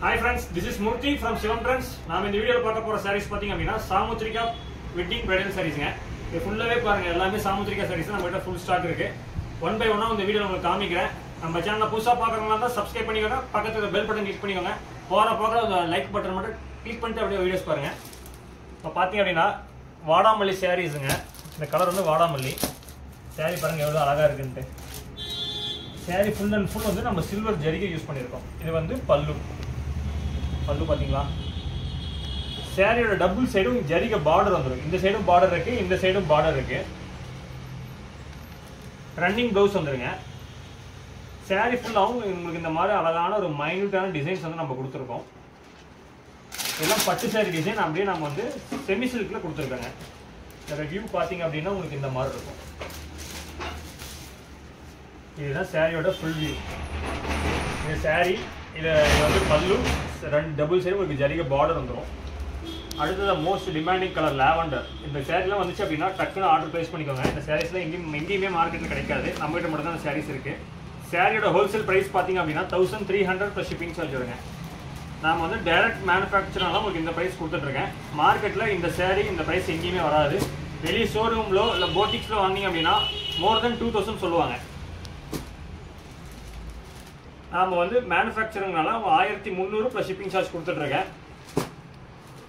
Hi friends, this is Murthy from Shivam Trends. நாம இந்த வீடியோல பார்க்க போற sarees பாத்தீங்க அப்படினா சாமுத்ரிகா வெட்டிங் பிரைடல் sareesங்க. இது ஃபுல்லாவே பாருங்க எல்லாமே சாமுத்ரிகா sarees நம்மகிட்ட full stock இருக்கு. ஒன் பை ஒன்னா இந்த வீடியோல உங்களுக்கு காமிக்கிறேன். நம்ம சேனலை புதுசா பார்க்கறவங்க இருந்தா subscribe பண்ணிக்கோங்க. பக்கத்துல பெல் பட்டன் கிளிக் பண்ணிக்கோங்க. போற அந்த லைக் பட்டன் மட்டும் கிளிக் பண்ணிட்டு அப்படியே வீடியோஸ் பாருங்க. இப்ப பாத்தீங்க அப்படினா வாடாமல்லி sareesங்க. இந்த கலர் வந்து வாடாமல்லி. saree பாருங்க எவ்வளவு அழகா இருக்குன்னு. saree full and full வந்து நம்ம silver ஜரிகை யூஸ் பண்ணிருக்கோம். இது வந்து பல்லு பாத்தீங்களா சாரியோட டபுள் சைடும் ஜரிகை பார்டர் வந்துரும் இந்த சைடும் பார்டர் இருக்கு இந்த சைடும் பார்டர் இருக்கு ரன்னிங் ப்ளவுஸ் வந்துருங்க சாரி ஃபுல்லாவும் உங்களுக்கு இந்த மாதிரி அழகான ஒரு மைன்யூட்டான டிசைன்ஸ் வந்து நம்ம கொடுத்துருக்கோம் இதெல்லாம் பட்டு சாரி டிசைன் அப்படியே நம்ம வந்து செமி சில்க்ல கொடுத்துருக்கோங்க இதோட வியூ பாத்தீங்க அப்படின்னா உங்களுக்கு இந்த மாதிரி இருக்கும் இதுதான் சாரியோட ஃபுல் வியூ இந்த சாரி இது வந்து பல்லு ரெண்டு டபுள் சைடு உங்களுக்கு ஜரிகை பார்டர் வந்துடும் அடுத்தது மோஸ்ட் டிமாண்டிங் கலர் லாவெண்டர் இந்த சாரீலாம் வந்துச்சு அப்படின்னா டக்குன்னு ஆர்டர் ப்ளேஸ் பண்ணிக்கோங்க இந்த சாரீஸ்லாம் எங்கேயுமே மார்க்கெட்டில் கிடைக்காது நம்மகிட்ட மட்டும் தான் சாரீஸ் இருக்குது சாரியோட ஹோல்சேல் ப்ரைஸ் பார்த்தீங்க அப்படின்னா 1300 ப்ளஸ் ஷிப்பிங் சார்ஜ் வருங்க நான் வந்து டைரக்ட் மேனுஃபேக்சர்னால உங்களுக்கு இந்த ப்ரைஸ் கொடுத்துட்ருக்கேன் மார்க்கெட்டில் இந்த சாரீ இந்த ப்ரைஸ் எங்கேயுமே வராது வெளியே ஷோரூமில் இல்லை போட்டிக்ஸில் வாங்கிங்க அப்படின்னா மோர் தென் 2000 சொல்லுவாங்க நாம வந்து மேனுஃபேக்சரிங்னால 1300 ப்ளஸ் ஷிப்பிங் சார்ஜ் கொடுத்துட்ருக்கேன்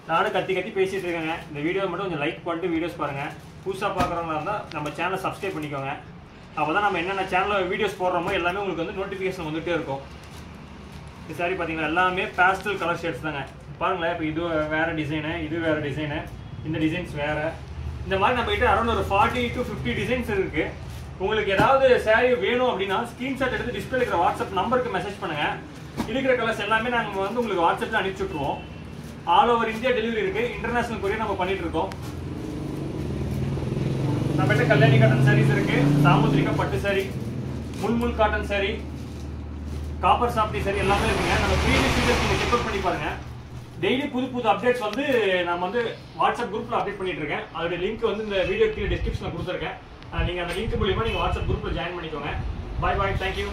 நானும் கத்தி பேசிட்டு இருக்கேங்க இந்த வீடியோ மட்டும் கொஞ்சம் லைக் பண்ணிட்டு வீடியோஸ் பாருங்க புதுசாக பார்க்குறவங்களா இருந்தால் நம்ம சேனலை சப்ஸ்கிரைப் பண்ணிக்கோங்க அப்போ தான் நம்ம என்னென்ன சேனலில் வீடியோஸ் போடுறோமோ எல்லாமே உங்களுக்கு வந்து நோட்டிஃபிகேஷன் வந்துகிட்டே இருக்கும் இது சாரி பார்த்தீங்கன்னா எல்லாமே பேஸ்டல் கலர் ஷேட்ஸ் தாங்க பாருங்களேன் இப்போ இது வேறு டிசைனு இது வேறு டிசைனு இந்த டிசைன்ஸ் வேறு இந்த மாதிரி நம்ம கிட்ட அரௌண்ட் ஒரு 40 to 50 டிசைன்ஸ் இருக்குது உங்களுக்கு ஏதாவது சாரி வேணும் அப்படின்னா ஸ்கிரீன்ஷாட் எடுத்து டிஸ்பிளே இருக்கிற வாட்ஸ்அப் நம்பருக்கு மெசேஜ் பண்ணுங்க இருக்கிற கலர்ஸ் எல்லாமே நாங்கள் வந்து உங்களுக்கு வாட்ஸ்அப்ல அனுப்பிச்சு விட்டுருவோம் ஆல் ஓவர் இந்தியா டெலிவரி இருக்கு இன்டர்நேஷனல் கொரியர் நம்ம பண்ணிட்டு இருக்கோம் நம்மகிட்ட கல்யாணி காட்டன் சாரீஸ் இருக்கு சாமுத்ரிகா பட்டு சாரி முல்முல் காட்டன் சாரி காப்பர் சாப்டி சாரி எல்லாமே இருக்குங்க நம்ம ப்ரீவியஸ் வீடியோஸ் நீங்க செக் பண்ணி பாருங்க டெய்லி புது அப்டேட்ஸ் வந்து நான் வந்து வாட்ஸ்அப் குரூப்ல அப்டேட் பண்ணிட்டு இருக்கேன் அதோட லிங்க் வந்து இந்த வீடியோ கீழே டிஸ்கிரிப்ஷன்ல கொடுத்துருக்கேன் நீங்க அந்த லிங்க் மூலமா நீங்க வாட்ஸ்அப் குரூப்ல ஜாயின் பண்ணிக்கோங்க பை பை தேங்க்யூ